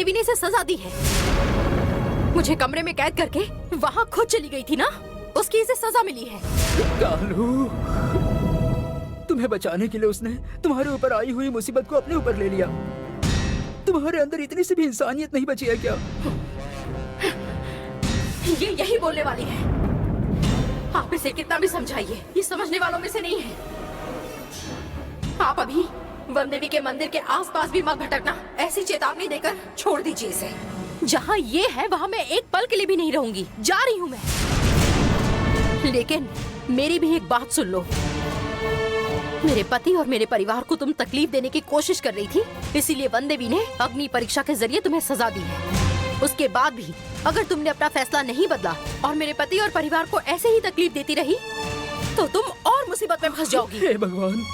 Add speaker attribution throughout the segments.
Speaker 1: देवी ने इसे सजा दी है। मुझे कमरे में कैद करके वहाँ खुद चली गई थी ना, उसकी इसे सजा मिली है।
Speaker 2: कालू, तुम्हें बचाने के लिए उसने तुम्हारे ऊपर आई हुई मुसीबत को अपने ऊपर ले लिया। तुम्हारे अंदर इतनी सी भी इंसानियत नहीं बची है क्या?
Speaker 1: ये यही बोलने वाली है। आप इसे कितना भी समझाइए, ये समझने वालों में से नहीं है। आप अभी वन देवी के मंदिर के आसपास भी मत भटकना, ऐसी चेतावनी देकर छोड़ दीजिए इसे। जहाँ ये है वहाँ मैं एक पल के लिए भी नहीं रहूंगी, जा रही हूँ मैं। लेकिन मेरी भी एक बात सुन लो। मेरे पति और मेरे परिवार को तुम तकलीफ देने की कोशिश कर रही थी, इसीलिए वन देवी ने अग्नि परीक्षा के जरिए तुम्हें सजा दी है। उसके बाद भी अगर तुमने अपना फैसला नहीं बदला और मेरे पति और परिवार को ऐसे ही तकलीफ देती रही तो तुम और मुसीबत में फंस जाओगी।
Speaker 2: हे भगवान,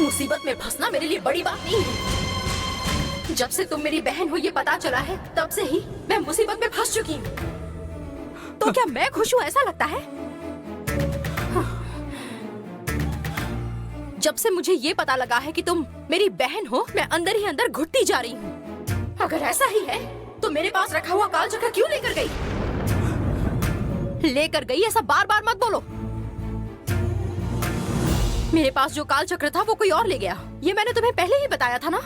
Speaker 1: मुसीबत में फंसना मेरे लिए बड़ी बात नहीं है। जब से तुम मेरी बहन हो ये पता चला है, तब से ही मैं मुसीबत में फंस चुकी हूँ। तो क्या मैं खुश हूँ ऐसा लगता है? जब से मुझे ये पता लगा है कि तुम मेरी बहन हो, मैं अंदर ही अंदर घुटती जा रही हूँ। अगर ऐसा ही है तो मेरे पास रखा हुआ काल चक्र क्यों लेकर गई? लेकर गई ऐसा बार बार मत बोलो। मेरे पास जो काल चक्र था वो कोई और ले गया, ये मैंने तुम्हें पहले ही बताया था ना।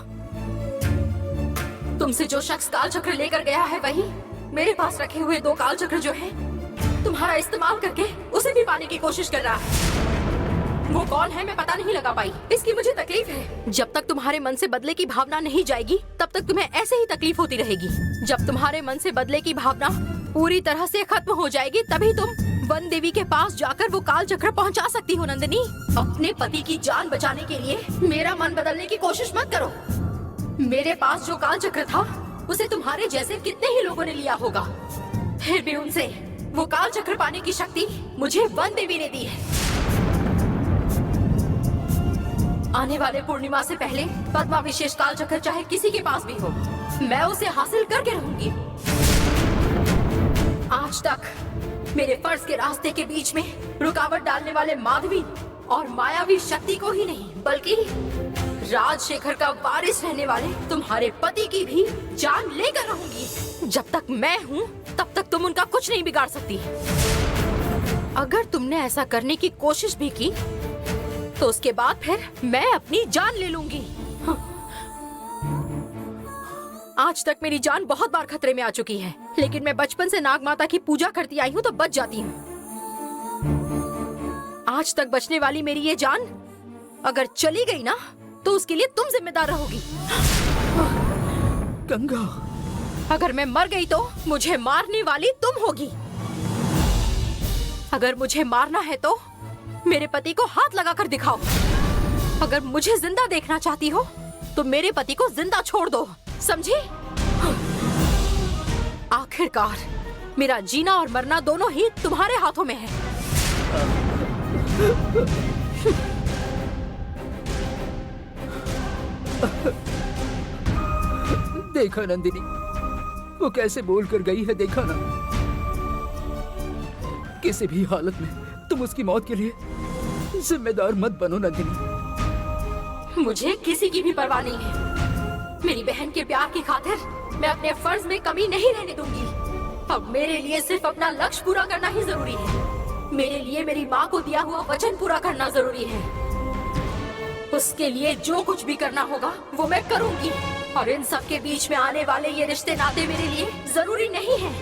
Speaker 1: तुमसे जो शख्स काल चक्र लेकर गया है वही मेरे पास रखे हुए 2 काल चक्र जो है तुम्हारा इस्तेमाल करके उसे भी पाने की कोशिश कर रहा है। वो कौन है मैं पता नहीं लगा पाई, इसकी मुझे तकलीफ है। जब तक तुम्हारे मन से बदले की भावना नहीं जाएगी तब तक तुम्हें ऐसे ही तकलीफ होती रहेगी। जब तुम्हारे मन से बदले की भावना पूरी तरह से खत्म हो जाएगी तभी तुम वन देवी के पास जाकर वो काल चक्र पहुंचा सकती हो। नंदिनी, अपने पति की जान बचाने के लिए मेरा मन बदलने की कोशिश मत करो। मेरे पास जो काल चक्र था उसे तुम्हारे जैसे कितने ही लोगों ने लिया होगा, फिर भी उनसे वो काल चक्र पाने की शक्ति मुझे वन देवी ने दी है। आने वाले पूर्णिमा से पहले पद्मा विशेष काल चक्र चाहे किसी के पास भी हो, मैं उसे हासिल करके रहूंगी। आज तक मेरे फर्ज के रास्ते के बीच में रुकावट डालने वाले माधवी और मायावी शक्ति को ही नहीं बल्कि राजशेखर का वारिस रहने वाले तुम्हारे पति की भी जान लेकर रहूंगी। जब तक मैं हूँ तब तक तुम उनका कुछ नहीं बिगाड़ सकती। अगर तुमने ऐसा करने की कोशिश भी की तो उसके बाद फिर मैं अपनी जान ले लूंगी। आज तक मेरी जान बहुत बार खतरे में आ चुकी है, लेकिन मैं बचपन से नाग माता की पूजा करती आई हूँ तो बच जाती हूँ। आज तक बचने वाली मेरी ये जान अगर चली गई ना तो उसके लिए तुम जिम्मेदार रहोगी।
Speaker 2: गंगा,
Speaker 1: अगर मैं मर गई तो मुझे मारने वाली तुम होगी। अगर मुझे मारना है तो मेरे पति को हाथ लगाकर दिखाओ। अगर मुझे जिंदा देखना चाहती हो तो मेरे पति को जिंदा छोड़ दो, समझी? आखिरकार मेरा जीना और मरना दोनों ही तुम्हारे हाथों में है।
Speaker 2: देखा नंदिनी, वो कैसे बोल कर गई है, देखा ना? किसी भी हालत में तुम उसकी मौत के लिए जिम्मेदार मत बनो नंदिनी।
Speaker 1: मुझे किसी की भी परवाह नहीं है। मेरी बहन के प्यार की खातिर मैं अपने फर्ज में कमी नहीं रहने दूंगी। अब मेरे लिए सिर्फ अपना लक्ष्य पूरा करना ही जरूरी है। मेरे लिए मेरी माँ को दिया हुआ वचन पूरा करना जरूरी है। उसके लिए जो कुछ भी करना होगा वो मैं करूंगी। और इन सब के बीच में आने वाले ये रिश्ते नाते मेरे लिए जरूरी नहीं है।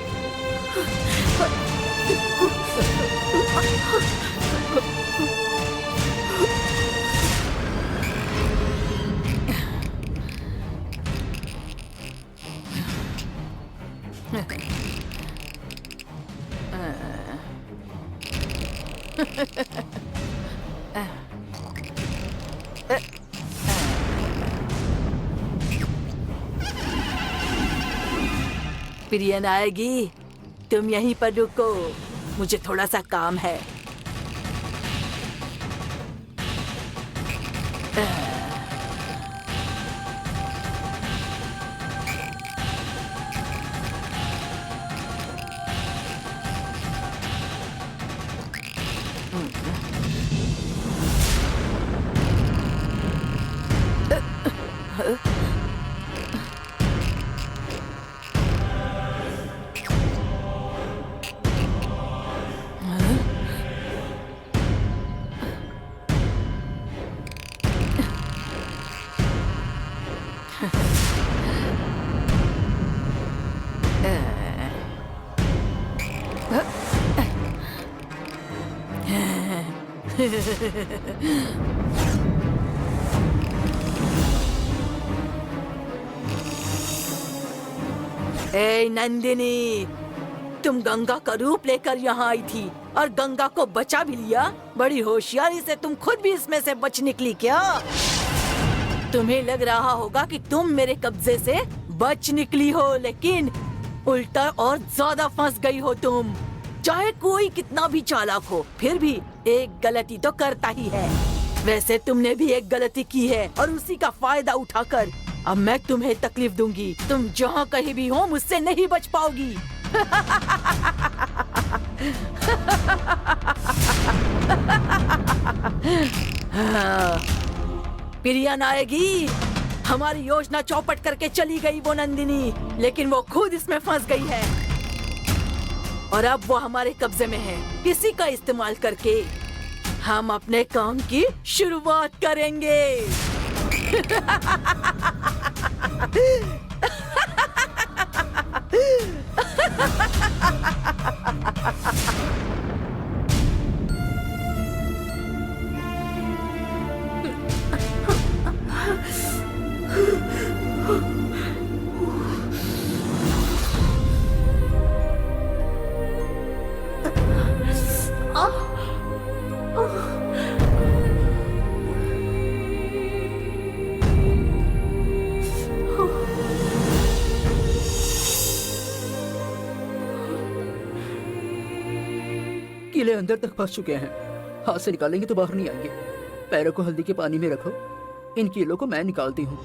Speaker 3: प्रियन आएगी, तुम यहीं पर रुको, मुझे थोड़ा सा काम है। ए नंदिनी, तुम गंगा का रूप लेकर यहाँ आई थी और गंगा को बचा भी लिया। बड़ी होशियारी से तुम खुद भी इसमें से बच निकली क्या? तुम्हें लग रहा होगा कि तुम मेरे कब्जे से बच निकली हो, लेकिन उल्टा और ज्यादा फंस गई हो तुम। चाहे कोई कितना भी चालाक हो, फिर भी एक गलती तो करता ही है। वैसे तुमने भी एक गलती की है और उसी का फायदा उठाकर अब मैं तुम्हें तकलीफ दूंगी। तुम जहाँ कहीं भी हो मुझसे नहीं बच पाओगी। प्रियन आएगी। हमारी योजना चौपट करके चली गई वो नंदिनी, लेकिन वो खुद इसमें फंस गई है और अब वो हमारे कब्जे में है। इसी का इस्तेमाल करके हम अपने काम की शुरुआत करेंगे।
Speaker 2: कीले अंदर तक फंस चुके हैं। हाथ से निकालेंगे तो बाहर नहीं आएंगे। पैरों को हल्दी के पानी में रखो, इन कीलों को मैं निकालती हूँ।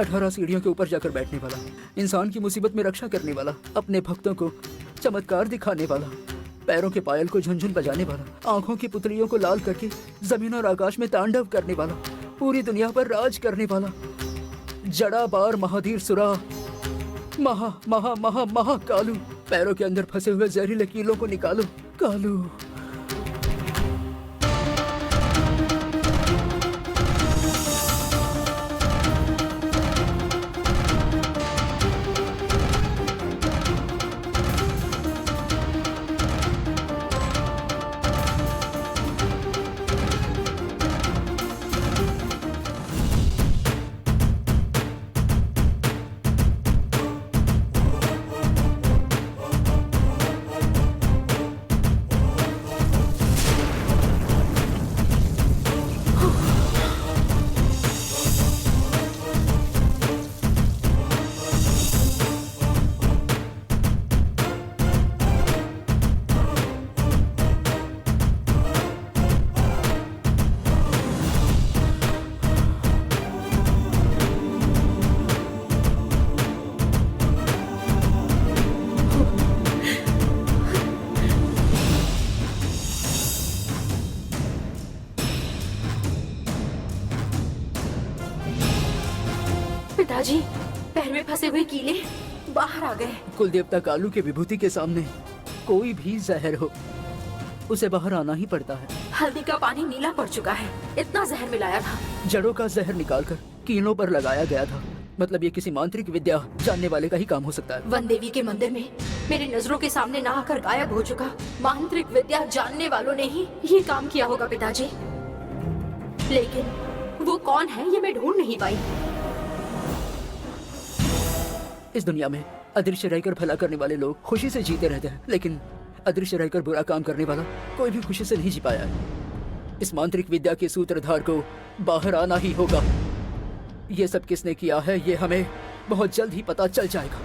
Speaker 2: अठारह सीढ़ियों के ऊपर जाकर बैठने वाला, इंसान की मुसीबत में रक्षा करने वाला, अपने भक्तों को चमत्कार दिखाने वाला, पैरों के पायल को झुनझुन बजाने वाला, आंखों की पुतलियों को लाल करके जमीन और आकाश में तांडव करने वाला, पूरी दुनिया पर राज करने वाला, जड़ा बार महाधीर सुरा, महा महा महा महा कालू। पैरों के अंदर फंसे हुए जहरीले कीलों को निकालो कालू।
Speaker 1: पिताजी, पैर में फंसे हुए कीले बाहर आ गए।
Speaker 2: कुल देवता कालू के विभूति के सामने कोई भी जहर हो, उसे बाहर आना ही पड़ता है।
Speaker 1: हल्दी का पानी नीला पड़ चुका है। इतना जहर मिलाया था।
Speaker 2: जड़ों का जहर निकालकर कीलों पर लगाया गया था। मतलब ये किसी मांत्रिक विद्या जानने वाले का ही काम हो सकता है।
Speaker 1: वन देवी के मंदिर में मेरी नजरों के सामने ना आकर गायब हो चुका मांत्रिक विद्या जानने वालों ने ही ये काम किया होगा पिताजी। लेकिन वो कौन है ये मैं ढूंढ नहीं पाई।
Speaker 2: इस दुनिया में अदृश्य रहकर भला करने वाले लोग खुशी से जीते रहते हैं, लेकिन अदृश्य रहकर बुरा काम करने वाला कोई भी खुशी से नहीं जी पाया है। इस मांत्रिक विद्या के सूत्रधार को बाहर आना ही होगा। ये सब किसने किया है ये हमें बहुत जल्द ही पता चल जाएगा।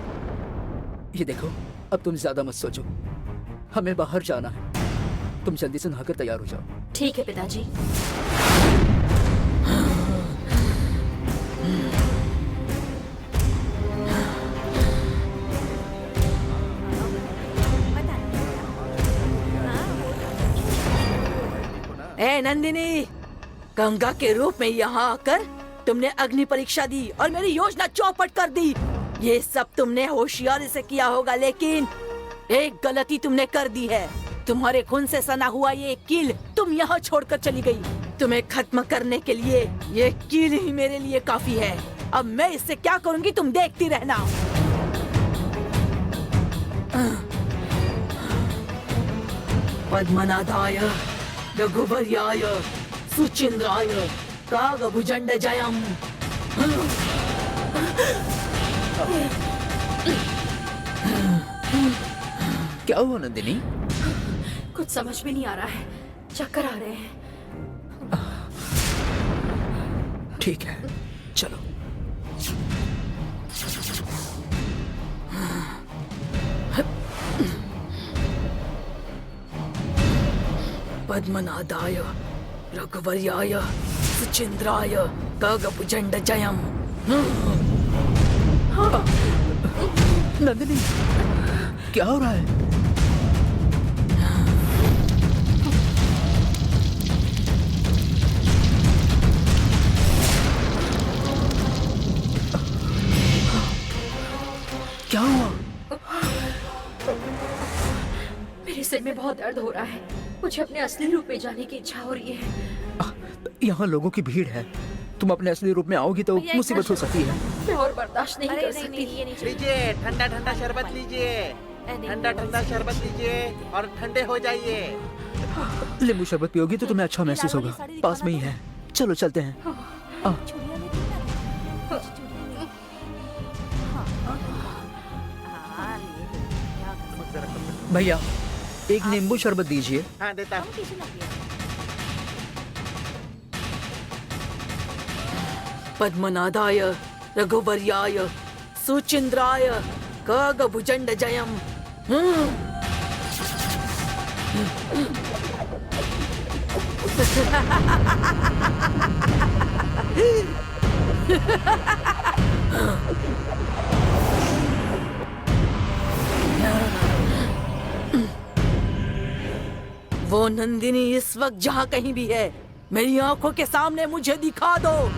Speaker 2: ये देखो, अब तुम ज्यादा मत सोचो, हमें बाहर जाना है। तुम जल्दी से नहाकर तैयार हो जाओ।
Speaker 1: ठीक है पिताजी।
Speaker 3: ए नंदिनी, गंगा के रूप में यहाँ आकर तुमने अग्नि परीक्षा दी और मेरी योजना चौपट कर दी। ये सब तुमने होशियारी से किया होगा, लेकिन एक गलती तुमने कर दी है। तुम्हारे खून से सना हुआ ये कील तुम यहाँ छोड़कर चली गई। तुम्हें खत्म करने के लिए ये कील ही मेरे लिए काफी है। अब मैं इससे क्या करूँगी तुम देखती रहना। पद्मनादाय रघुवर्याय सुचिंद्राय कागभुजंड जयम।
Speaker 2: क्या हुआ नंदिनी?
Speaker 1: कुछ समझ में नहीं आ रहा है, चक्कर आ रहे हैं।
Speaker 2: ठीक है, चलो।
Speaker 3: पद्मनादाय रघुवर्याय सुचिंद्राय कागभुजंड जयम।
Speaker 2: नंदिनी, क्या हो रहा है? क्या हुआ?
Speaker 1: मेरे सिर में बहुत दर्द हो रहा है। मुझे अपने असली रूप में जाने की इच्छा हो रही है।
Speaker 2: यहाँ लोगों की भीड़ है, तुम अपने असली रूप में आओगी तो मुसीबत हो सकती है।
Speaker 1: मैं और बर्दाश्त नहीं कर सकती।
Speaker 4: लीजिए ठंडा ठंडा शरबत लीजिए, ठंडा ठंडा शरबत लीजिए और ठंडे हो जाइए।
Speaker 2: नींबू शरबत पियोगी तो तुम्हें अच्छा महसूस होगा। पास में ही है, चलो चलते हैं। भैया, एक नींबू शरबत दीजिए।
Speaker 4: हाँ देता हूँ।
Speaker 3: पद्मनादाय रघुवर्याय सुचिंद्राय कागभुजंड जयम। वो नंदिनी इस वक्त जहाँ कहीं भी है, मेरी आंखों के सामने मुझे दिखा दो।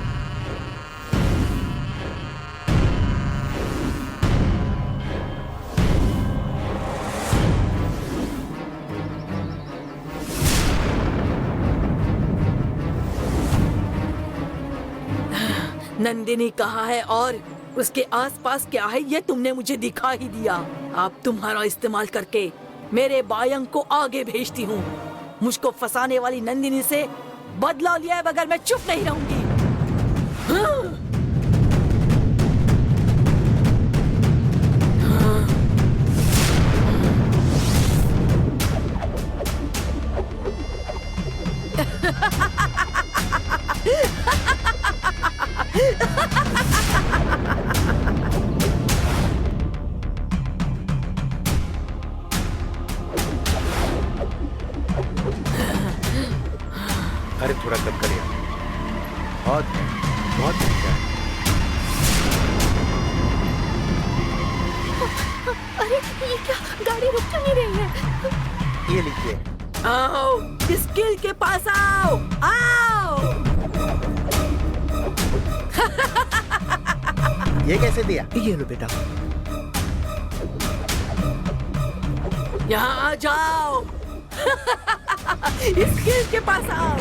Speaker 3: नंदिनी कहाँ है और उसके आसपास क्या है ये तुमने मुझे दिखा ही दिया। अब तुम्हारा इस्तेमाल करके मेरे बायंग को आगे भेजती हूँ। मुझको फंसाने वाली नंदिनी से बदला लिया बगैर मैं चुप नहीं रहूंगी।
Speaker 4: अरे थोड़ा कम करिए, बहुत बहुत अच्छा है।
Speaker 1: अरे ये क्या, गाड़ी रुक क्यों नहीं रही है?
Speaker 4: ये लीजिए।
Speaker 3: आओ, इस कील के पास आओ, आओ।
Speaker 4: ये कैसे दिया?
Speaker 2: ये लो बेटा।
Speaker 3: यहाँ आ जाओ। इस कील के पास आओ।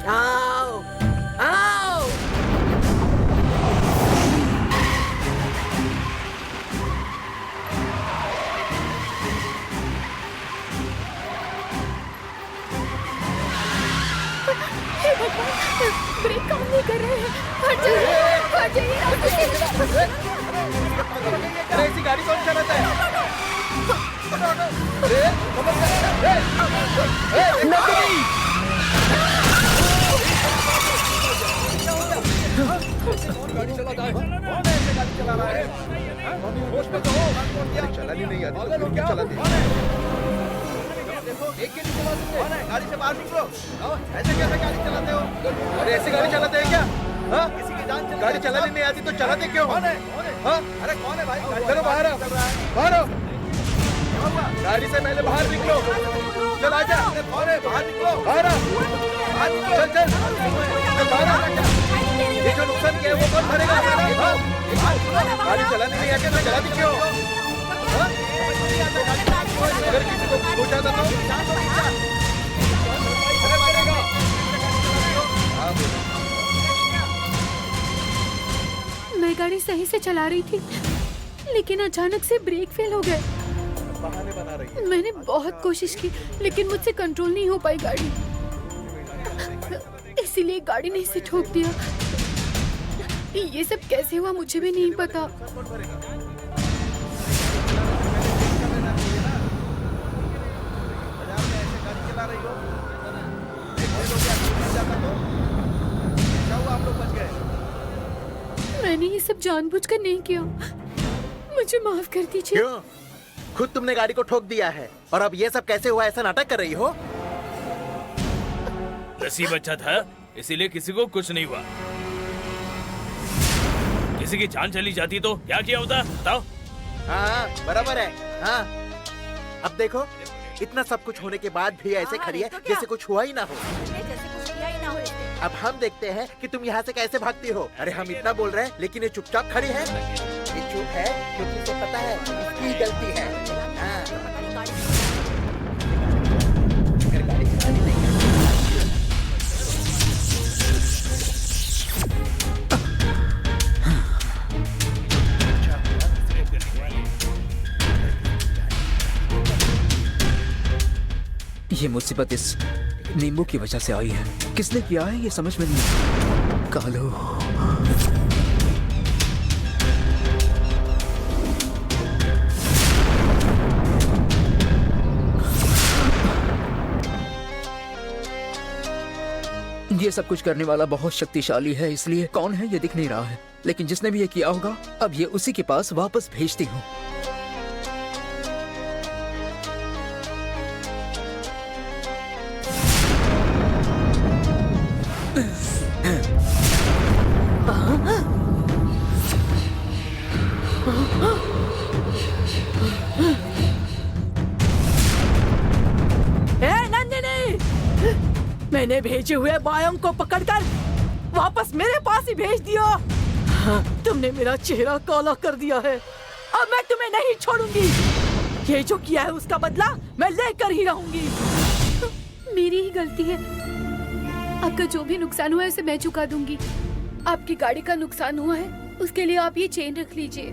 Speaker 3: आओ, आओ।
Speaker 1: ब्रेक कर रहे हैं? हट जाइए, हट जाइए रास्ते से।
Speaker 4: अरे ऐसी गाड़ी कौन चलाता है? चलानी नहीं आती तो क्यों चलाते? गाड़ी से बाहर निकलो। ऐसे कैसे गाड़ी चलाते हो? अरे ऐसी गाड़ी चलाते हैं क्या? हाँ? गाड़ी चलानी नहीं आती तो चलाते क्यों? हाँ? अरे कौन है भाई? चलो बाहर आओ, बाहर आओ। गाड़ी से पहले बाहर निकलो। चल आजा। कौन है? बाहर निकलो। बाहर आओ। चल चल चल बाहर आ। ये जो नुकसान किया है वो कौन भरेगा? हाँ? गाड़ी चलानी नहीं आती तो चलाती क्यों? हाँ? अगर किसी को हो जाता तो अरे मारेगा। हाँ बोलो।
Speaker 1: मैं गाड़ी सही से चला रही थी, लेकिन अचानक से ब्रेक फेल हो गए।
Speaker 4: बहाने बना रही है।
Speaker 1: मैंने बहुत कोशिश की, लेकिन मुझसे कंट्रोल नहीं हो पाई गाड़ी, इसीलिए गाड़ी ने इसे ठोक दिया। ये सब कैसे हुआ मुझे भी नहीं पता। मैंने ये सब जानबूझकर नहीं किया, मुझे माफ कर दीजिए।
Speaker 4: क्यों? खुद तुमने गाड़ी को ठोक दिया है और अब ये सब कैसे हुआ? ऐसा नाटक कर रही हो?
Speaker 5: नसीब अच्छा था, इसीलिए किसी को कुछ नहीं हुआ। किसी की जान चली जाती तो क्या किया होता बताओ?
Speaker 4: हाँ बराबर है। हाँ अब देखो, इतना सब कुछ होने के बाद भी ऐसे खड़ी है जैसे कुछ हुआ ही ना हो। अब हम देखते हैं कि तुम यहाँ से कैसे भागती हो। अरे हम इतना बोल रहे हैं लेकिन ये चुपचाप खड़ी है। ये चुप है क्योंकि इसे पता है इसकी गलती है। हाँ। अगर गाड़ी चलानी नहीं है।
Speaker 2: ये मुसीबत इस नींबू की वजह से आई है। किसने किया है ये समझ में नहीं। कालो ये सब कुछ करने वाला बहुत शक्तिशाली है, इसलिए कौन है ये दिख नहीं रहा है, लेकिन जिसने भी ये किया होगा अब ये उसी के पास वापस भेजती हूँ।
Speaker 3: मैंने भेजे हुए बायों को पकड़कर वापस मेरे पास ही भेज दिया। तुमने मेरा चेहरा काला कर दिया है, अब मैं तुम्हें नहीं छोड़ूंगी। ये जो किया है उसका बदला मैं लेकर ही रहूंगी।
Speaker 1: मेरी ही गलती है, आपका जो भी नुकसान हुआ है उसे मैं चुका दूंगी। आपकी गाड़ी का नुकसान हुआ है, उसके लिए आप ये चेन रख लीजिए।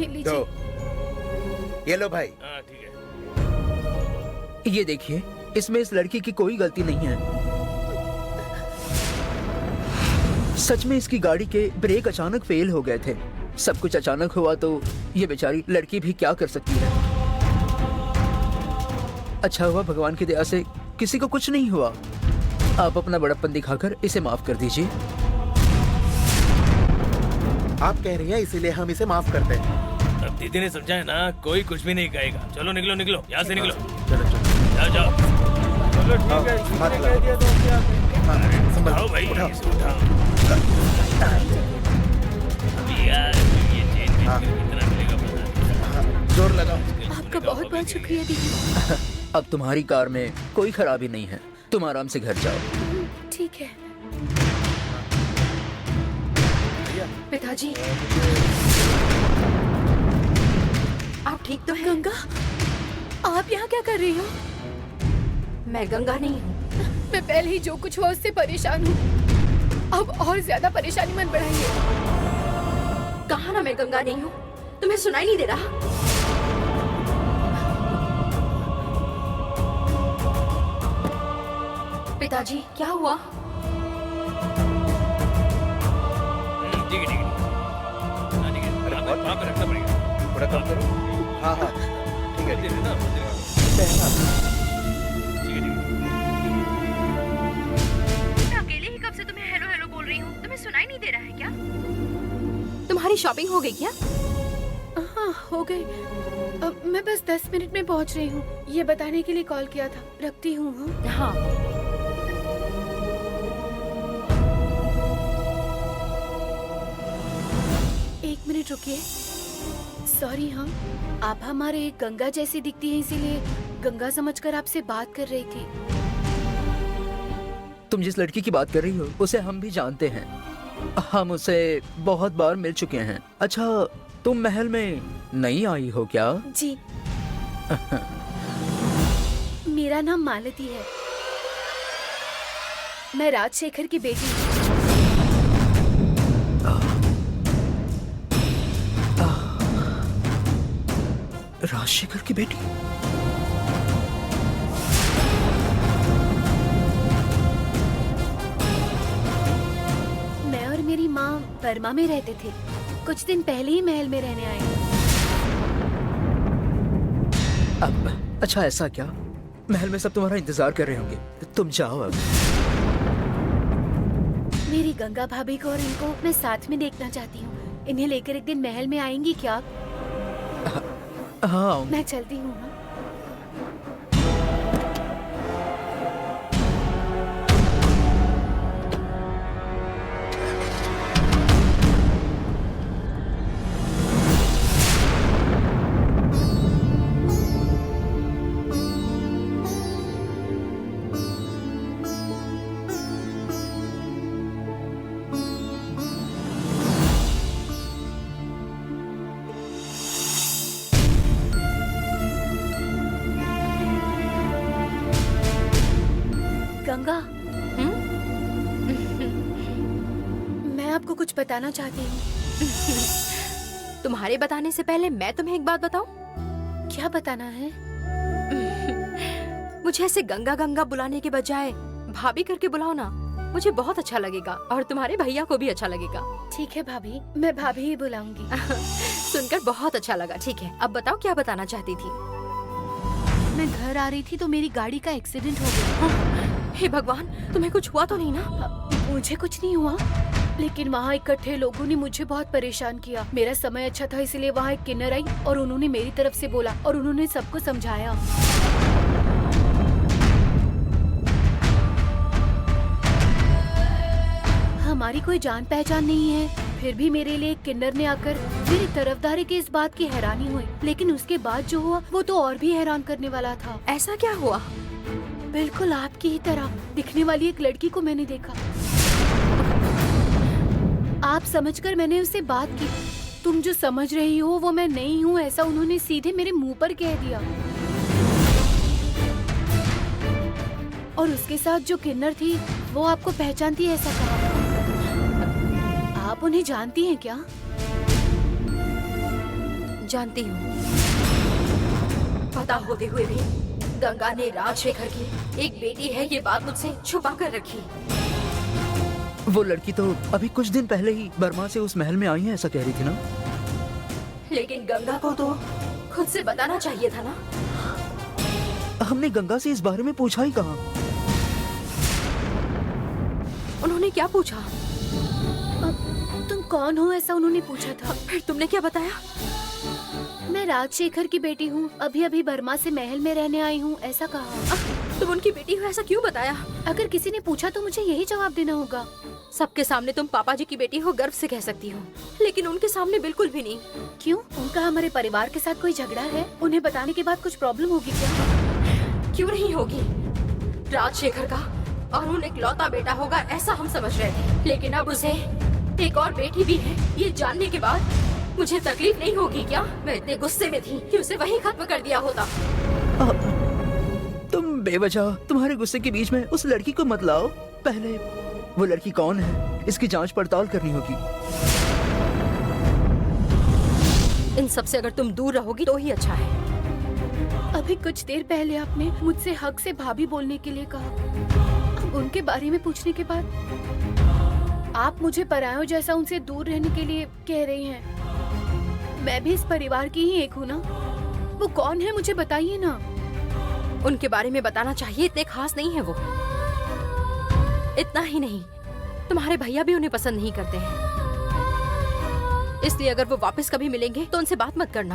Speaker 1: ये लीजिए।
Speaker 4: तो ये लो भाई।
Speaker 5: हाँ ठीक है।
Speaker 2: ये देखिए, इसमें इस लड़की की कोई गलती नहीं है। सच में इसकी गाड़ी के ब्रेक अचानक फेल हो गए थे। सब कुछ अचानक हुआ तो ये बेचारी लड़की भी क्या कर सकती है। अच्छा हुआ भगवान की दया से किसी को कुछ नहीं हुआ। आप अपना बड़प्पन दिखाकर इसे माफ कर दीजिए।
Speaker 4: आप कह रही हैं इसीलिए हम इसे माफ करते हैं।
Speaker 5: अब दीदी ने समझा है ना, कोई कुछ भी नहीं कहेगा। चलो निकलो निकलो, यहाँ से निकलो।
Speaker 4: चलो चलो
Speaker 5: जाओ जाओ।
Speaker 6: चलो ठीक है,
Speaker 4: हाथ
Speaker 6: कह
Speaker 4: लगाओ।
Speaker 6: दिया तो क्या करें?
Speaker 4: संभल
Speaker 5: उठाओ भाई,
Speaker 4: उठाओ।
Speaker 5: इसे उठाओ। अभी यार ये चेन बेच कर कितना मिलेगा पता नहीं।
Speaker 4: हाँ, जोर लगाओ।
Speaker 1: आपका बहुत बहुत शुक्रिया दीदी।
Speaker 2: अब तुम्हारी कार में कोई खराबी नहीं है, तुम आराम से घर जाओ।
Speaker 1: ठीक है पिताजी। आप ठीक तो हैं? गंगा, आप यहाँ क्या कर रही हो? मैं गंगा नहीं हूँ। मैं पहले ही जो कुछ हुआ उससे परेशान हूँ, अब और ज्यादा परेशानी मत बढ़ाइए। कहा ना मैं गंगा नहीं हूँ, तुम्हें सुनाई नहीं दे रहा? पिताजी क्या हुआ?
Speaker 5: ठीक है ठीक है। हाँ, ठीक है वहाँ पे रखना पड़ेगा।
Speaker 4: थोड़ा कम करो। हाँ हाँ ठीक है
Speaker 5: मंदिर है ना मंदिर का। ठीक है ठीक है।
Speaker 1: मैं अकेले ही कब से तुम्हें हेलो हेलो बोल रही हूँ, तुम्हें सुनाई नहीं दे रहा है क्या? तुम्हारी शॉपिंग हो गई क्या?
Speaker 7: हाँ हो गई। अब मैं बस 10 मिनट में पहुंच रही हूँ, ये बताने के लिए कॉल किया था। रखती हूँ। हाँ?
Speaker 1: हाँ।
Speaker 7: 1 मिनट रुकिए। सॉरी। हाँ, आप हमारे गंगा जैसी दिखती हैं, इसीलिए गंगा समझकर आपसे बात कर रही थी।
Speaker 2: तुम जिस लड़की की बात कर रही हो उसे हम भी जानते हैं। हम उसे बहुत बार मिल चुके हैं। अच्छा, तुम महल में नई आई हो क्या?
Speaker 7: जी। मेरा नाम मालती है। मैं राजशेखर की बेटी हूँ।
Speaker 2: राजशेखर की बेटी?
Speaker 7: मैं और मेरी माँ बर्मा में रहते थे। कुछ दिन पहले ही महल में रहने आए।
Speaker 2: अब अच्छा, ऐसा क्या? महल में सब तुम्हारा इंतजार कर रहे होंगे, तुम जाओ अब।
Speaker 7: मेरी गंगा भाभी को और इनको मैं साथ में देखना चाहती हूँ। इन्हें लेकर एक दिन महल में आएंगी क्या आप?
Speaker 2: हाँ,
Speaker 7: मैं चलती हूँ। हाँ? गंगा, मैं आपको कुछ बताना चाहती हूँ।
Speaker 1: तुम्हारे बताने से पहले मैं तुम्हें एक बात बताऊं?
Speaker 7: क्या बताना है?
Speaker 1: मुझे ऐसे गंगा गंगा बुलाने के बजाय भाभी करके बुलाओ ना, मुझे बहुत अच्छा लगेगा और तुम्हारे भैया को भी अच्छा लगेगा।
Speaker 7: ठीक है भाभी, मैं भाभी ही बुलाऊंगी।
Speaker 1: सुनकर बहुत अच्छा लगा। ठीक है, अब बताओ क्या बताना चाहती थी?
Speaker 7: मैं घर आ रही थी तो मेरी गाड़ी का एक्सीडेंट हो गया।
Speaker 1: हे भगवान, तुम्हें कुछ हुआ तो नहीं ना?
Speaker 7: मुझे कुछ नहीं हुआ, लेकिन वहाँ इकट्ठे लोगों ने मुझे बहुत परेशान किया। मेरा समय अच्छा था, इसलिए वहाँ एक किन्नर आई और उन्होंने मेरी तरफ से बोला और उन्होंने सबको समझाया। हमारी कोई जान पहचान नहीं है, फिर भी मेरे लिए एक किन्नर ने आकर मेरी तरफदारी की इस बात की हैरानी हुई। लेकिन उसके बाद जो हुआ वो तो और भी हैरान करने वाला था।
Speaker 1: ऐसा क्या हुआ?
Speaker 7: बिल्कुल आपकी ही तरह दिखने वाली एक लड़की को मैंने देखा। आप समझकर मैंने उससे बात की। तुम जो समझ रही हो वो मैं नहीं हूँ, ऐसा उन्होंने सीधे मेरे मुंह पर कह दिया। और उसके साथ जो किन्नर थी वो आपको पहचानती है, ऐसा कहा। आप उन्हें जानती हैं क्या?
Speaker 1: जानती हूँ। पता होते हुए भी गंगा ने राजशेखर की एक बेटी है ये बात मुझसे छुपा कर रखी।
Speaker 2: वो लड़की तो अभी कुछ दिन पहले ही बर्मा से उस महल में आई है, ऐसा कह रही थी ना?
Speaker 1: लेकिन गंगा को तो खुद से बताना चाहिए था ना।
Speaker 2: हमने गंगा से इस बारे में पूछा ही कहाँ।
Speaker 1: उन्होंने क्या पूछा?
Speaker 7: तुम कौन हो, ऐसा उन्होंने पूछा था।
Speaker 1: फिर तुमने क्या बताया?
Speaker 7: मैं राजशेखर की बेटी हूँ, अभी अभी बर्मा से महल में रहने आई हूँ, ऐसा कहा।
Speaker 1: तुम उनकी बेटी हो ऐसा क्यों बताया?
Speaker 7: अगर किसी ने पूछा तो मुझे यही जवाब देना होगा।
Speaker 1: सबके सामने तुम पापा जी की बेटी हो गर्व से कह सकती हो, लेकिन उनके सामने बिल्कुल भी नहीं।
Speaker 7: क्यों? उनका हमारे परिवार के साथ कोई झगड़ा है? उन्हें बताने के बाद कुछ प्रॉब्लम होगी क्या?
Speaker 1: क्यों नहीं होगी? राजशेखर का और उन इकलौता बेटा होगा ऐसा हम समझ रहे थे, लेकिन अब उसे एक और बेटी भी है ये जानने के बाद मुझे तकलीफ नहीं होगी क्या? मैं इतने गुस्से में थी कि उसे वहीं खत्म कर दिया होता।
Speaker 2: तुम बेवजह तुम्हारे गुस्से के बीच में उस लड़की को मत लाओ। पहले वो लड़की कौन है इसकी जांच पड़ताल करनी होगी।
Speaker 1: इन सब से अगर तुम दूर रहोगी तो ही अच्छा है।
Speaker 7: अभी कुछ देर पहले आपने मुझसे हक से भाभी बोलने के लिए कहा। अब उनके बारे में पूछने के बाद आप मुझे परायों जैसा उनसे दूर रहने के लिए कह रही हैं। मैं भी इस परिवार की ही एक हूँ ना। वो कौन है मुझे बताइए ना।
Speaker 1: उनके बारे में बताना चाहिए, इतने खास नहीं है वो। इतना ही नहीं, तुम्हारे भैया भी उन्हें पसंद नहीं करते हैं। इसलिए अगर वो वापस कभी मिलेंगे तो उनसे बात मत करना।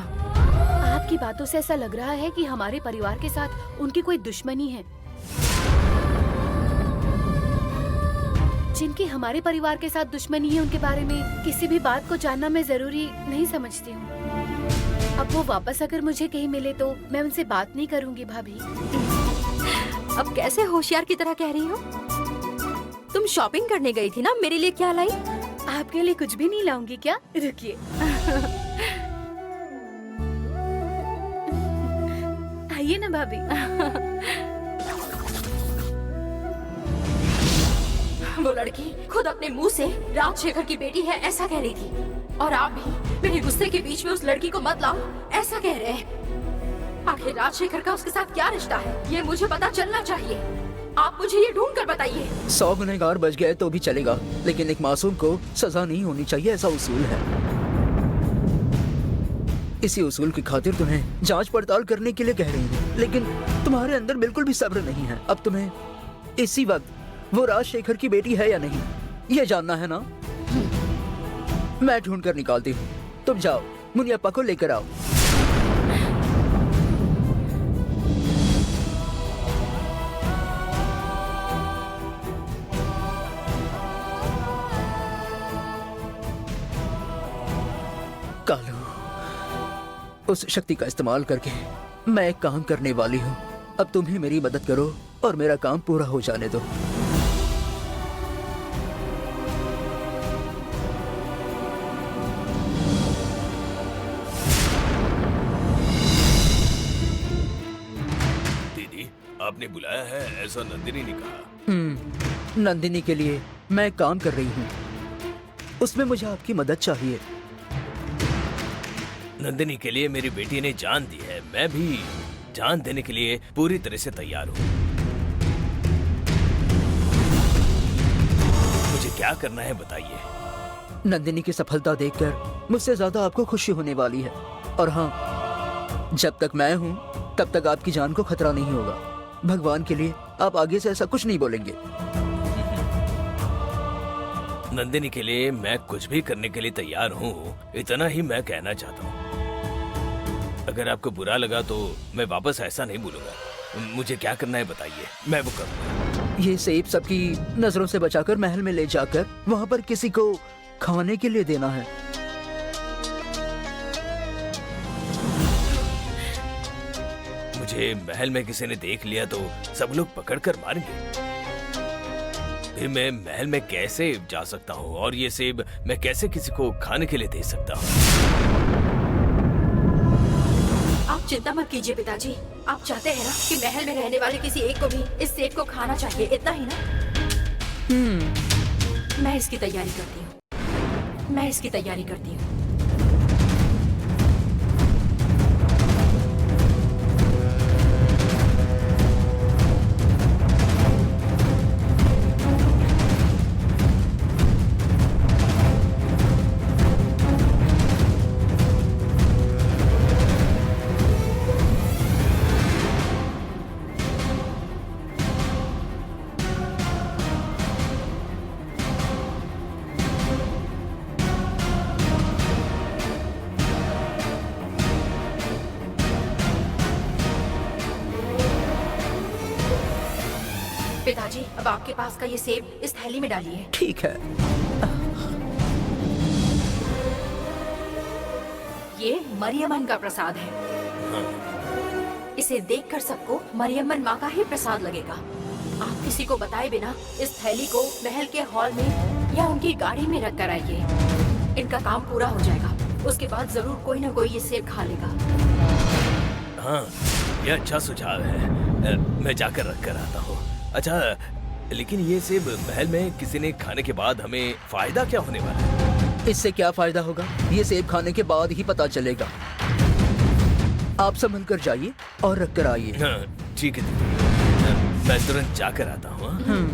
Speaker 7: आपकी बातों से ऐसा लग रहा है कि हमारे परिवार के साथ उनकी कोई दुश्मनी है। जिनकी हमारे परिवार के साथ दुश्मनी है उनके बारे में किसी भी बात को जानना मैं जरूरी नहीं समझती हूँ। अब वो वापस अगर मुझे कहीं मिले तो मैं उनसे बात नहीं करूँगी भाभी।
Speaker 1: अब कैसे होशियार की तरह कह रही हो? तुम शॉपिंग करने गई थी ना, मेरे लिए क्या लाई?
Speaker 7: आपके लिए कुछ भी नहीं लाऊंगी क्या? रुकिए। आइए ना भाभी।
Speaker 1: वो लड़की खुद अपने मुंह से राजशेखर की बेटी है ऐसा कह रही थी, और आप भी मेरे गुस्से के बीच में उस लड़की को मत लाओ ऐसा कह रहे हैं। आखिर राजशेखर का उसके साथ क्या रिश्ता है, ये मुझे पता चलना चाहिए। आप मुझे ये ढूंढ कर बताइए।
Speaker 2: 100 गुनहगार बच गए तो भी चलेगा, लेकिन एक मासूम को सजा नहीं होनी चाहिए, ऐसा उसूल है। इसी उसूल की खातिर तुम्हें जांच पड़ताल करने के लिए कह रही हूँ, लेकिन तुम्हारे अंदर बिल्कुल भी सब्र नहीं है। अब तुम्हें इसी वक्त वो राजशेखर की बेटी है या नहीं ये जानना है ना। मैं ढूंढ कर निकालती हूँ, तुम जाओ मुनियप्पा को लेकर आओ। कालू, उस शक्ति का इस्तेमाल करके मैं एक काम करने वाली हूँ। अब तुम ही मेरी मदद करो और मेरा काम पूरा हो जाने दो।
Speaker 5: दीदी, आपने बुलाया है ऐसा नंदिनी ने कहा।
Speaker 2: नंदिनी के लिए मैं काम कर रही हूँ, उसमें मुझे आपकी मदद चाहिए।
Speaker 5: नंदिनी के लिए मेरी बेटी ने जान दी है, मैं भी जान देने के लिए पूरी तरह से तैयार हूँ। मुझे क्या करना है बताइए।
Speaker 2: नंदिनी की सफलता देखकर मुझसे ज्यादा आपको खुशी होने वाली है। और हाँ, जब तक मैं हूँ तब तक आपकी जान को खतरा नहीं होगा। भगवान के लिए आप आगे से ऐसा कुछ नहीं बोलेंगे।
Speaker 5: नंदिनी के लिए मैं कुछ भी करने के लिए तैयार हूँ, इतना ही मैं कहना चाहता हूँ। अगर आपको बुरा लगा तो मैं वापस ऐसा नहीं बोलूंगा। मुझे क्या करना है बताइए, मैं वो करूँगा।
Speaker 2: ये सेब सबकी नजरों से बचाकर महल में ले जाकर वहाँ पर किसी को खाने के लिए देना है।
Speaker 5: मुझे महल में किसी ने देख लिया तो सब लोग पकड़ कर मारेंगे। फिर मैं महल में कैसे जा सकता हूँ और ये सेब मैं कैसे किसी को खाने के लिए दे सकता हूँ।
Speaker 1: आप चिंता मत कीजिए पिताजी, आप चाहते हैं ना कि महल में रहने वाले किसी एक को भी इस सेब को खाना चाहिए, इतना ही ना? मैं इसकी तैयारी करती हूँ, मैं इसकी तैयारी करती हूँ। पिताजी, अब आपके पास का ये सेब इस थैली में डालिए।
Speaker 2: ठीक है।
Speaker 1: ये मरियमन का प्रसाद है। इसे देखकर सबको मरियमन माँ का ही प्रसाद लगेगा। आप किसी को बताए बिना इस थैली को महल के हॉल में या उनकी गाड़ी में रख कर आइए। इनका काम पूरा हो जाएगा, उसके बाद जरूर कोई ना कोई ये सेब खा लेगा।
Speaker 5: हाँ, ये अच्छा सुझाव है, मैं जाकर रख कर आता हूँ। अच्छा, लेकिन ये सेब महल में किसी ने खाने के बाद हमें फायदा क्या होने वाला है?
Speaker 2: इससे क्या फायदा होगा, ये सेब खाने के बाद ही पता चलेगा। आप संभल कर जाइए और रख कर आइए।
Speaker 5: हाँ, ठीक है दीदी, मैं तुरंत जाकर आता हूँ। हाँ?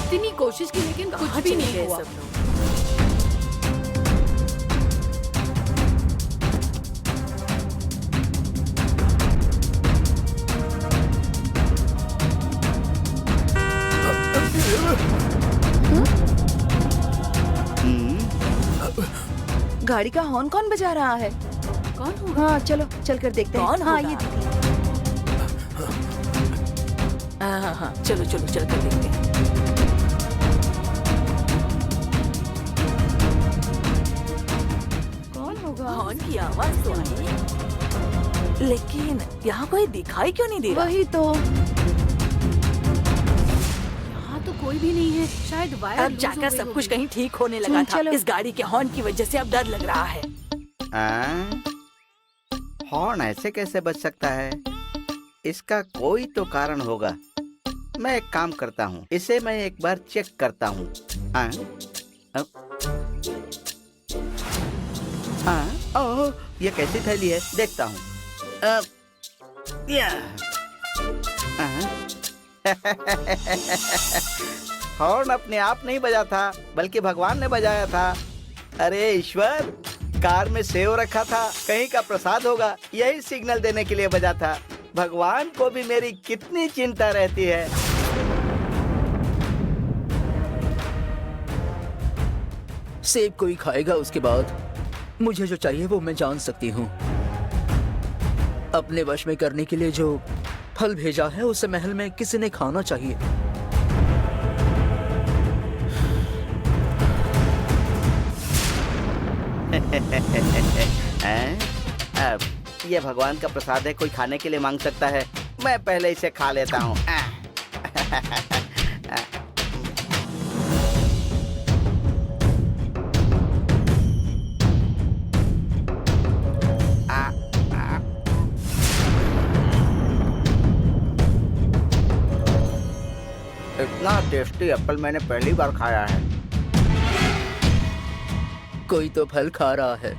Speaker 7: इतनी कोशिश की लेकिन कुछ भी नहीं हुआ।
Speaker 3: सब लोग
Speaker 8: गाड़ी का हॉर्न कौन बजा रहा है?
Speaker 7: कौन होगा?
Speaker 8: हाँ चलो चल कर देखते हैं।
Speaker 3: कौन
Speaker 8: हाँ
Speaker 3: होगा?
Speaker 8: ये दीदी।
Speaker 3: हाँ हाँ चलो चलो चल कर देखते हैं।
Speaker 8: कौन होगा?
Speaker 3: हॉर्न की आवाज तो आई, लेकिन यहाँ कोई दिखाई क्यों नहीं दे रहा?
Speaker 7: वही तो, यहाँ तो कोई भी नहीं है। शायद वायर
Speaker 3: अब
Speaker 7: लूज हो
Speaker 3: जाकर
Speaker 7: गई
Speaker 3: सब
Speaker 7: होगी।
Speaker 3: कुछ कहीं ठीक होने लगा था।
Speaker 8: चलो।
Speaker 3: इस गाड़ी के हॉर्न की वजह से अब डर लग रहा है।
Speaker 9: हॉर्न ऐसे कैसे बच सकता है? इसका कोई तो कारण होगा। मैं एक काम करता हूँ, इसे मैं एक बार चेक करता हूँ। ओह, ये कैसी थैली है? देखता हूँ। हॉर्न अपने आप नहीं बजा था, बल्कि भगवान ने बजाया था। अरे ईश्वर, कार में सेव रखा था, कहीं का प्रसाद होगा, यही सिग्नल देने के लिए बजा था। भगवान को भी मेरी कितनी चिंता रहती है।
Speaker 2: सेब कोई खाएगा, उसके बाद मुझे जो चाहिए वो मैं जान सकती हूँ। अपने वश में करने के लिए जो फल भेजा है उसे महल में किसी ने खाना चाहिए।
Speaker 9: अब ये भगवान का प्रसाद है, कोई खाने के लिए मांग सकता है। मैं पहले इसे खा लेता हूँ। इतना टेस्टी एप्पल मैंने पहली बार खाया है।
Speaker 2: कोई तो फल खा रहा है।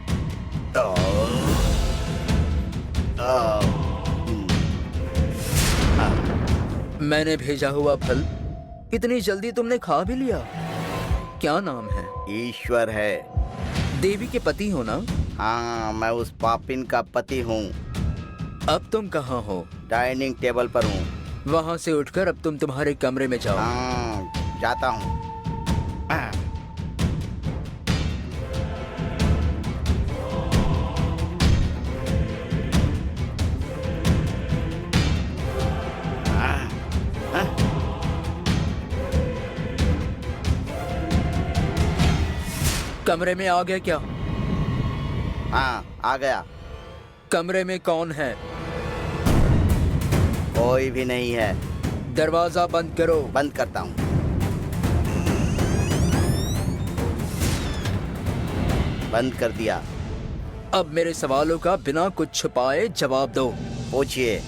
Speaker 2: मैंने भेजा हुआ फल इतनी जल्दी तुमने खा भी लिया? क्या नाम है?
Speaker 9: ईश्वर है।
Speaker 2: देवी के पति हो ना?
Speaker 9: हाँ, मैं उस पापिन का पति हूँ।
Speaker 2: अब तुम कहाँ हो?
Speaker 9: डाइनिंग टेबल पर हूँ।
Speaker 2: वहाँ से उठकर अब तुम तुम्हारे कमरे में जाओ।
Speaker 9: हाँ, जाता हूँ।
Speaker 2: कमरे में आ गया क्या?
Speaker 9: हाँ, आ गया।
Speaker 2: कमरे में कौन है?
Speaker 9: कोई भी नहीं है।
Speaker 2: दरवाजा बंद करो।
Speaker 9: बंद करता हूँ। बंद कर दिया।
Speaker 2: अब मेरे सवालों का बिना कुछ छुपाए जवाब दो।
Speaker 9: पूछिए।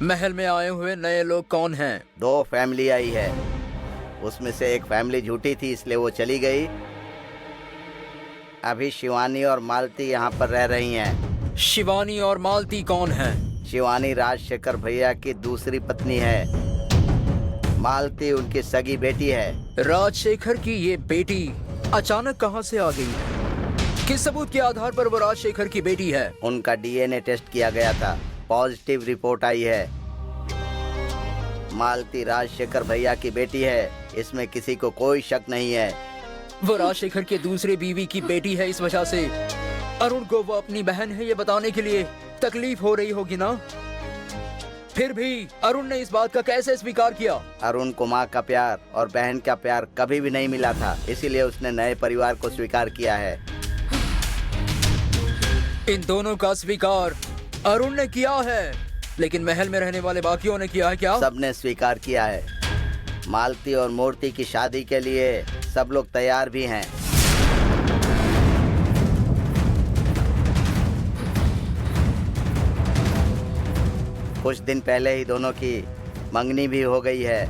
Speaker 2: महल में आए हुए नए लोग कौन हैं?
Speaker 9: 2 फैमिली आई है। उसमें से एक फैमिली झूठी थी, इसलिए वो चली गई। अभी शिवानी और मालती यहाँ पर रह रही हैं।
Speaker 2: शिवानी और मालती कौन है?
Speaker 9: शिवानी राजशेखर भैया की दूसरी पत्नी है। मालती उनकी सगी बेटी है।
Speaker 2: राजशेखर की ये बेटी अचानक कहां से आ गई है? किस सबूत के आधार पर वो राजशेखर की बेटी है?
Speaker 9: उनका डीएनए टेस्ट किया गया था, पॉजिटिव रिपोर्ट आई है। मालती राजशेखर भैया की बेटी है, इसमें किसी को कोई शक नहीं है।
Speaker 2: वो राजशेखर के दूसरे बीवी की बेटी है, इस वजह से अरुण को वो अपनी बहन है ये बताने के लिए तकलीफ हो रही होगी ना? फिर भी अरुण ने इस बात का कैसे स्वीकार किया?
Speaker 9: अरुण को माँ का प्यार और बहन का प्यार कभी भी नहीं मिला था, इसीलिए उसने नए परिवार को स्वीकार किया है।
Speaker 2: इन दोनों का स्वीकार अरुण ने किया है, लेकिन महल में रहने वाले बाकियों ने किया है क्या?
Speaker 9: सबने स्वीकार किया है। मालती और मूर्ति की शादी के लिए सब लोग तैयार भी हैं। कुछ दिन पहले ही दोनों की मंगनी भी हो गई है।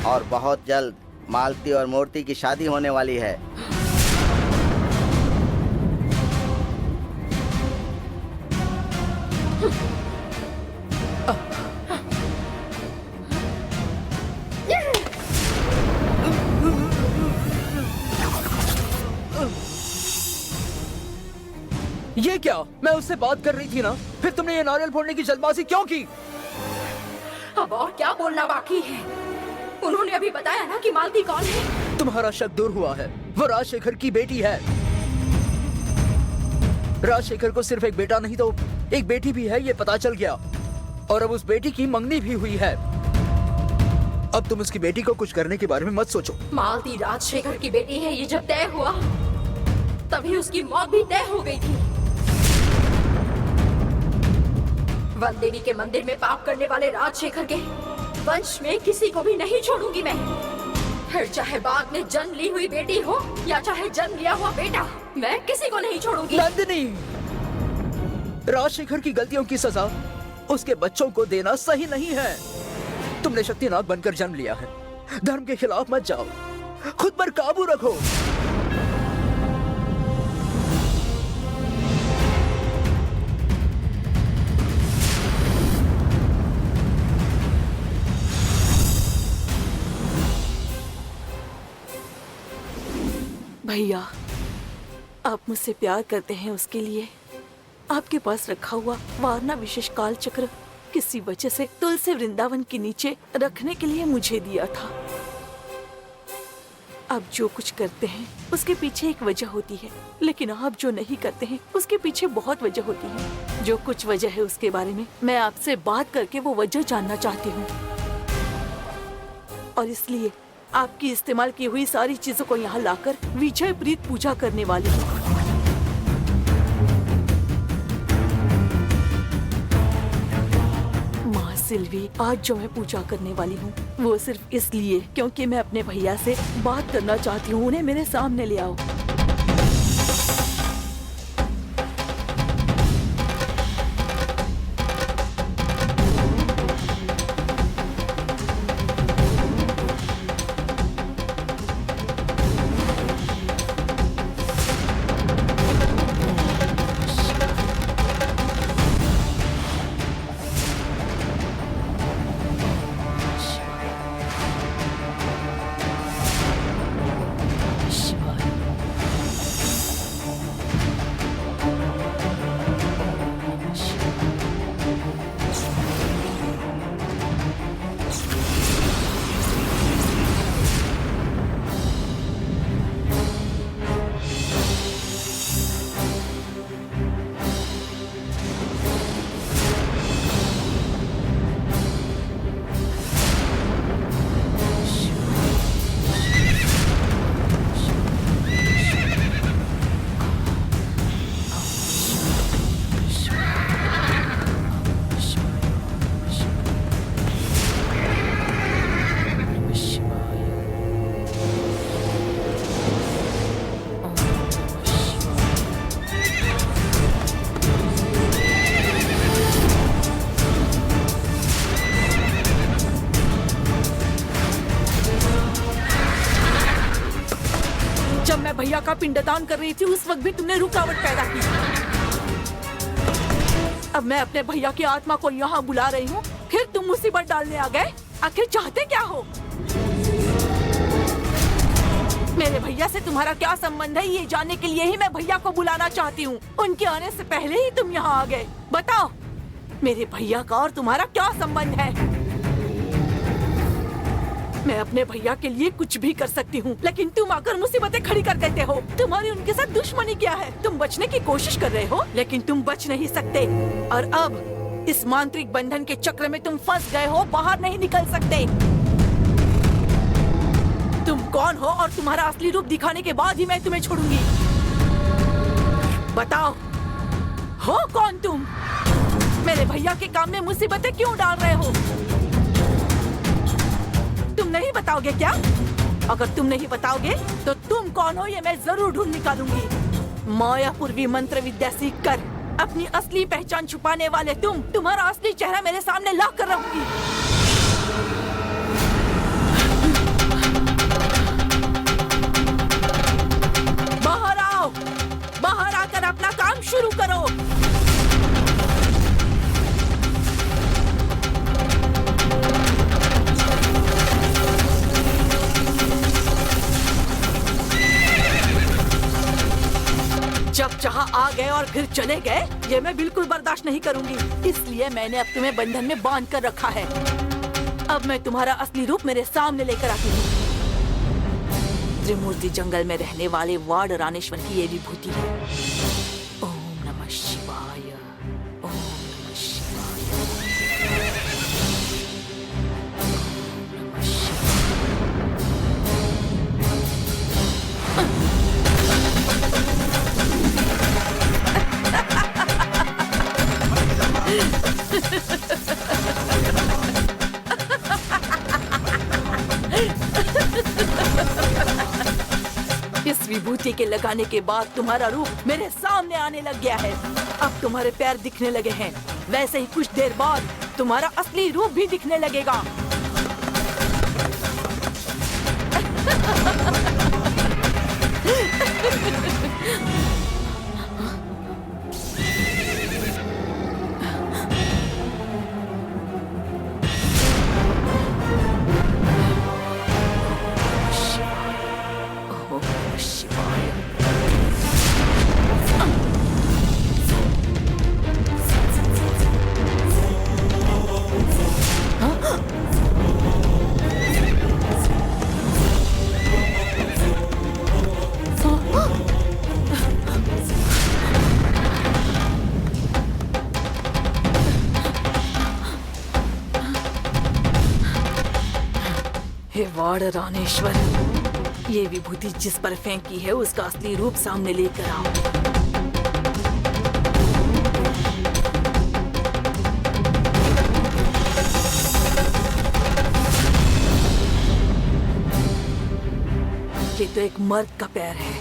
Speaker 9: और बहुत जल्द मालती और मूर्ति की शादी होने वाली है।
Speaker 2: ये क्या? मैं उससे बात कर रही थी ना, फिर तुमने ये नारियल फोड़ने की जल्दबाजी क्यों की?
Speaker 1: अब और क्या बोलना बाकी है? उन्होंने अभी बताया ना कि मालती कौन है।
Speaker 2: तुम्हारा शक दूर हुआ है, वो राजशेखर की बेटी है। राजशेखर को सिर्फ एक बेटा नहीं तो एक बेटी भी है, ये पता चल गया। और अब उस बेटी की मंगनी भी हुई है। अब तुम उसकी बेटी को कुछ करने के बारे में मत सोचो।
Speaker 1: मालती राजशेखर की बेटी है, ये जब तय हुआ तभी उसकी मौत भी तय हो गई थी। वन देवी के मंदिर में पाप करने वाले राजशेखर के वंश में किसी को भी नहीं छोड़ूंगी मैं। फिर चाहे बाद में जन्म ली हुई बेटी हो या चाहे जन्म लिया हुआ बेटा, मैं किसी को नहीं छोड़ूंगी।
Speaker 2: नंदिनी, राजशेखर की गलतियों की सजा उसके बच्चों को देना सही नहीं है। तुमने शक्तिनाग बनकर जन्म लिया है, धर्म के खिलाफ मत जाओ, खुद पर काबू रखो।
Speaker 3: भैया, आप मुझसे प्यार करते हैं, उसके लिए आपके पास रखा हुआ वारना विशेष काल चक्र किसी वजह से तुलसी वृंदावन के नीचे रखने के लिए मुझे दिया था। आप जो कुछ करते हैं उसके पीछे एक वजह होती है, लेकिन आप जो नहीं करते हैं उसके पीछे बहुत वजह होती है। जो कुछ वजह है उसके बारे में मैं आपसे बात करके वो वजह जानना चाहती हूँ, और इसलिए आपकी इस्तेमाल की हुई सारी चीजों को यहाँ लाकर विजय प्रीत पूजा करने वाली हूँ। माँ सिल्वी, आज जो मैं पूजा करने वाली हूँ वो सिर्फ इसलिए क्योंकि मैं अपने भैया से बात करना चाहती हूँ। उन्हें मेरे सामने ले आओ। भैया का पिंडदान कर रही थी उस वक्त भी तुमने रुकावट पैदा की। अब मैं अपने भैया की आत्मा को यहाँ बुला रही हूँ, फिर तुम मुसीबत डालने आ गए। आखिर चाहते क्या हो? मेरे भैया से तुम्हारा क्या संबंध है, ये जानने के लिए ही मैं भैया को बुलाना चाहती हूँ। उनके आने से पहले ही तुम यहाँ आ गए। बताओ, मेरे भैया का और तुम्हारा क्या संबंध है? मैं अपने भैया के लिए कुछ भी कर सकती हूँ, लेकिन तुम आकर मुसीबतें खड़ी कर देते हो। तुम्हारी उनके साथ दुश्मनी क्या है? तुम बचने की कोशिश कर रहे हो, लेकिन तुम बच नहीं सकते। और अब इस मांत्रिक बंधन के चक्र में तुम फंस गए हो, बाहर नहीं निकल सकते। तुम कौन हो और तुम्हारा असली रूप दिखाने के बाद ही मैं तुम्हें छोड़ूंगी। बताओ, हो कौन तुम? मेरे भैया के काम में मुसीबतें क्यों डाल रहे हो? तुम नहीं बताओगे क्या? अगर तुम नहीं बताओगे तो तुम कौन हो ये मैं जरूर ढूंढ निकालूंगी। मायापुरवी मंत्र विद्या सीख कर अपनी असली पहचान छुपाने वाले तुम्हारा असली चेहरा मेरे सामने ला कर रहूंगी। बाहर आओ, बाहर आकर अपना काम शुरू करो। जब चाहा आ गए और फिर चले गए, ये मैं बिल्कुल बर्दाश्त नहीं करूंगी। इसलिए मैंने अब तुम्हें बंधन में बांध कर रखा है। अब मैं तुम्हारा असली रूप मेरे सामने लेकर आती हूँ। त्रिमूर्ति जंगल में रहने वाले वार्ड रानेश्वर की ये विभूति है। ओम नमः शिवाय, ओम नमः शिवाय, ओम नमः इस विभूति के लगाने के बाद तुम्हारा रूप मेरे सामने आने लग गया है। अब तुम्हारे पैर दिखने लगे हैं, वैसे ही कुछ देर बाद तुम्हारा असली रूप भी दिखने लगेगा। हे वार्ड रानेश्वर, ये विभूति जिस पर फेंकी है उसका असली रूप सामने लेकर आओ। ये तो एक मर्द का पैर है।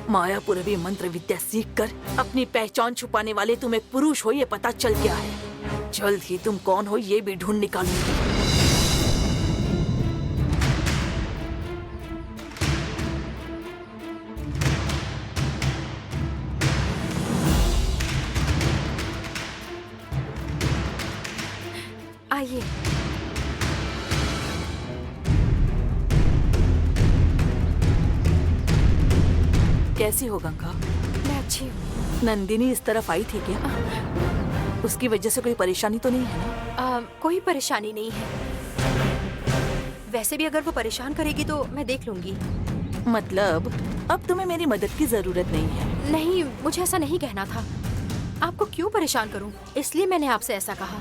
Speaker 3: मायापुरवी मंत्र विद्या सीख कर अपनी पहचान छुपाने वाले तुम एक पुरुष हो ये पता चल गया है। जल्द ही तुम कौन हो ये भी ढूंढ निकालूंगी।
Speaker 1: आइए।
Speaker 3: कैसी हो गंगा?
Speaker 1: मैं अच्छी हूँ।
Speaker 3: नंदिनी इस तरफ आई थी क्या? उसकी वजह से कोई परेशानी तो नहीं है ना?
Speaker 1: कोई परेशानी नहीं है। वैसे भी अगर वो परेशान करेगी तो मैं देख लूंगी।
Speaker 3: मतलब अब तुम्हें मेरी मदद की जरूरत नहीं है?
Speaker 1: नहीं, मुझे ऐसा नहीं कहना था। आपको क्यों परेशान करूं? इसलिए मैंने आपसे ऐसा कहा।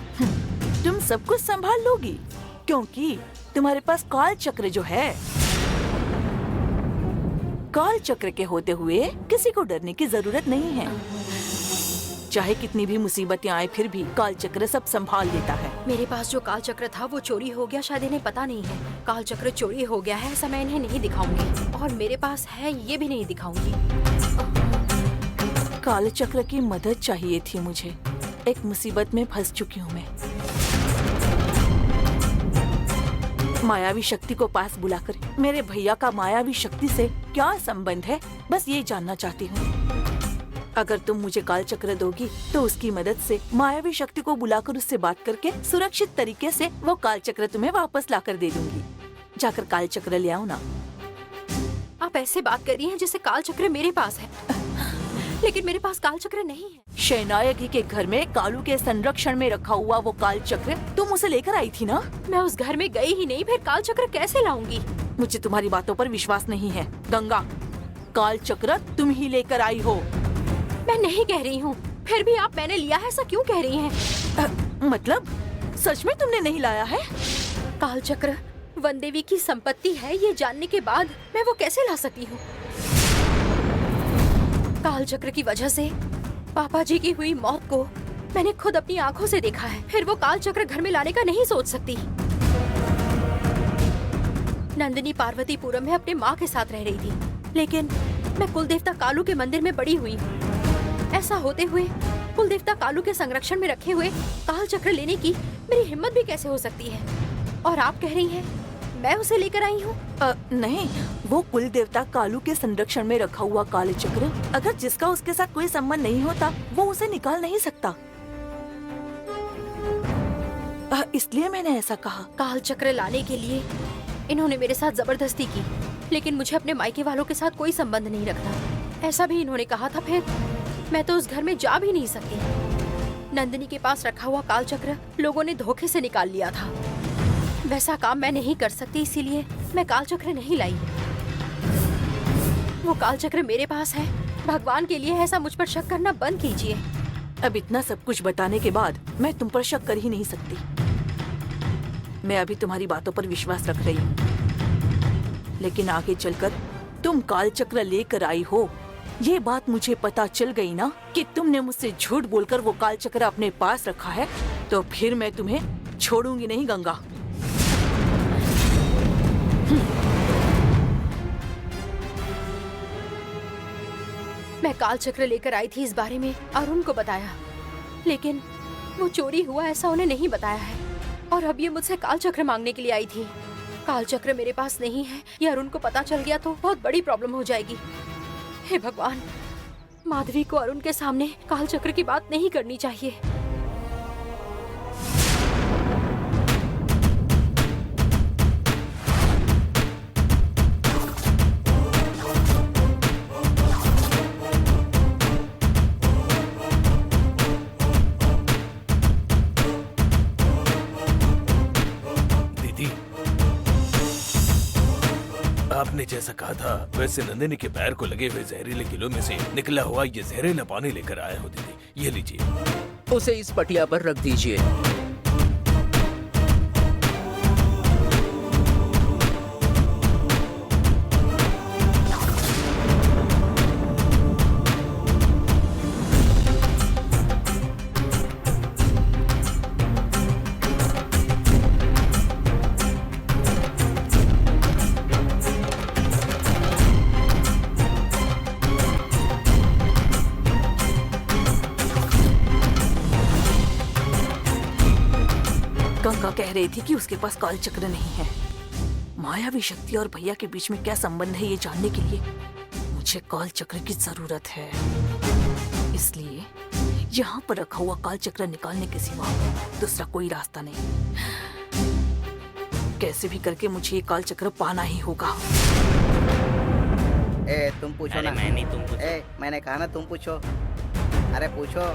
Speaker 3: तुम सब कुछ संभाल लोगी क्योंकि तुम्हारे पास काल चक्र जो है, काल चक्र के होते हुए किसी को डरने की जरूरत नहीं है। चाहे कितनी भी मुसीबतें आए फिर भी काल चक्र सब संभाल लेता है।
Speaker 1: मेरे पास जो काल चक्र था वो चोरी हो गया, शायद इन्हें पता नहीं है। काल चक्र चोरी हो गया है, ऐसा मैं इन्हें नहीं दिखाऊंगी। और मेरे पास है ये भी नहीं दिखाऊंगी।
Speaker 3: काल चक्र की मदद चाहिए थी मुझे। एक मुसीबत में फंस चुकी हूँ मैं। मायावी शक्ति को पास बुलाकर मेरे भैया का मायावी शक्ति से क्या संबंध है, बस ये जानना चाहती हूँ। अगर तुम मुझे काल चक्र दोगी तो उसकी मदद से मायावी शक्ति को बुलाकर उससे बात करके सुरक्षित तरीके से वो काल चक्र तुम्हें वापस लाकर दे दूंगी। जाकर काल चक्र ले आओ ना।
Speaker 1: आप ऐसे बात कर रही हैं जैसे काल चक्र मेरे पास है, लेकिन मेरे पास काल चक्र नहीं है।
Speaker 3: शहनायक ही के घर में कालू के संरक्षण में रखा हुआ वो काल चक्र तुम उसे लेकर आई थी ना?
Speaker 1: मैं उस घर में गई ही नहीं, फिर काल चक्र कैसे लाऊंगी?
Speaker 3: मुझे तुम्हारी बातों पर विश्वास नहीं है गंगा। काल चक्र तुम ही लेकर आई हो।
Speaker 1: मैं नहीं कह रही हूँ, फिर भी आप मैंने लिया है ऐसा क्यों कह रही हैं?
Speaker 3: मतलब सच में तुमने नहीं लाया है?
Speaker 1: काल चक्र वन देवी की संपत्ति है, ये जानने के बाद मैं वो कैसे ला सकती हूँ? काल चक्र की वजह से पापा जी की हुई मौत को मैंने खुद अपनी आंखों से देखा है, फिर वो काल चक्र घर में लाने का नहीं सोच सकती। नंदिनी पार्वतीपुरम में अपने माँ के साथ रह रही थी, लेकिन मैं कुल देवता कालू के मंदिर में बड़ी हुई हूँ। ऐसा होते हुए कुल देवता कालू के संरक्षण में रखे हुए काल चक्र लेने की मेरी हिम्मत भी कैसे हो सकती है? और आप कह रही हैं मैं उसे लेकर आई हूँ?
Speaker 3: नहीं, वो कुल देवता कालू के संरक्षण में रखा हुआ काल चक्र अगर जिसका उसके साथ कोई संबंध नहीं होता वो उसे निकाल नहीं सकता। इसलिए मैंने ऐसा कहा।
Speaker 1: काल चक्र लाने के लिए इन्होंने मेरे साथ जबरदस्ती की, लेकिन मुझे अपने मायके वालों के साथ कोई संबंध नहीं रखना, ऐसा भी इन्होंने कहा था। फिर मैं तो उस घर में जा भी नहीं सकती। नंदिनी के पास रखा हुआ काल चक्र लोगों ने धोखे से निकाल लिया था। वैसा काम मैं नहीं कर सकती, इसीलिए मैं काल चक्र नहीं लाई। वो काल चक्र मेरे पास है। भगवान के लिए ऐसा मुझ पर शक करना बंद कीजिए।
Speaker 3: अब इतना सब कुछ बताने के बाद मैं तुम पर शक कर ही नहीं सकती। मैं अभी तुम्हारी बातों पर विश्वास रख रही हूँ, लेकिन आगे चलकर तुम काल चक्र लेकर आई हो, ये बात मुझे पता चल गई ना कि तुमने मुझसे झूठ बोलकर वो काल चक्र अपने पास रखा है, तो फिर मैं तुम्हें छोड़ूंगी नहीं गंगा।
Speaker 1: मैं काल चक्र लेकर आई थी, इस बारे में अरुण को बताया, लेकिन वो चोरी हुआ ऐसा उन्हें नहीं बताया है। और अब ये मुझसे काल चक्र मांगने के लिए आई थी। काल चक्र मेरे पास नहीं है, ये अरुण को पता चल गया तो बहुत बड़ी प्रॉब्लम हो जाएगी। हे भगवान, माधवी को अरुण के सामने काल चक्र की बात नहीं करनी चाहिए।
Speaker 5: आपने जैसा कहा था वैसे नंदिनी के पैर को लगे हुए जहरीले किलो में से निकला हुआ ये जहरीला पानी लेकर आया हो दीदी, ये लीजिए।
Speaker 2: उसे इस पटिया पर रख दीजिए।
Speaker 3: गंगा कह रही थी कि उसके पास काल चक्र नहीं है। मायावी शक्ति और भैया के बीच में क्या संबंध है ये जानने के लिए मुझे काल चक्र की जरूरत है। इसलिए यहाँ पर रखा हुआ काल चक्र निकालने के सिवा दूसरा कोई रास्ता नहीं। कैसे भी करके मुझे ये काल चक्र पाना ही होगा।
Speaker 9: तुम पूछो ना।
Speaker 6: मैं नहीं, तुम पूछो।
Speaker 9: मैंने कहा ना तुम पूछो। अरे पूछो,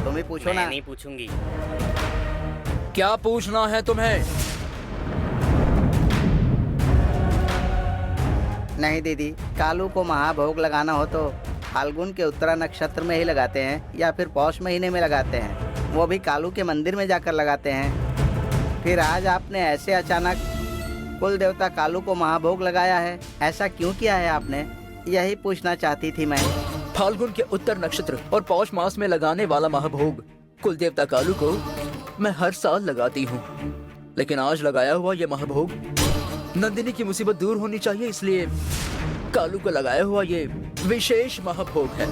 Speaker 9: तुम ही पूछो ना।
Speaker 6: मैं नहीं पूछूंगी।
Speaker 2: क्या पूछना है तुम्हें?
Speaker 9: नहीं दीदी, कालू को महाभोग लगाना हो तो फाल्गुन के उत्तरा नक्षत्र में ही लगाते हैं या फिर पौष महीने में लगाते हैं, वो भी कालू के मंदिर में जाकर लगाते हैं। फिर आज आपने ऐसे अचानक कुल देवता कालू को महाभोग लगाया है, ऐसा क्यों किया है आपने? यही पूछना चाहती थी मैं।
Speaker 2: फाल्गुन के उत्तर नक्षत्र और पौष मास में लगाने वाला महाभोग कुल देवता कालू को मैं हर साल लगाती हूँ, लेकिन आज लगाया हुआ ये महाभोग नंदिनी की मुसीबत दूर होनी चाहिए, इसलिए कालू को लगाया हुआ ये विशेष महाभोग है।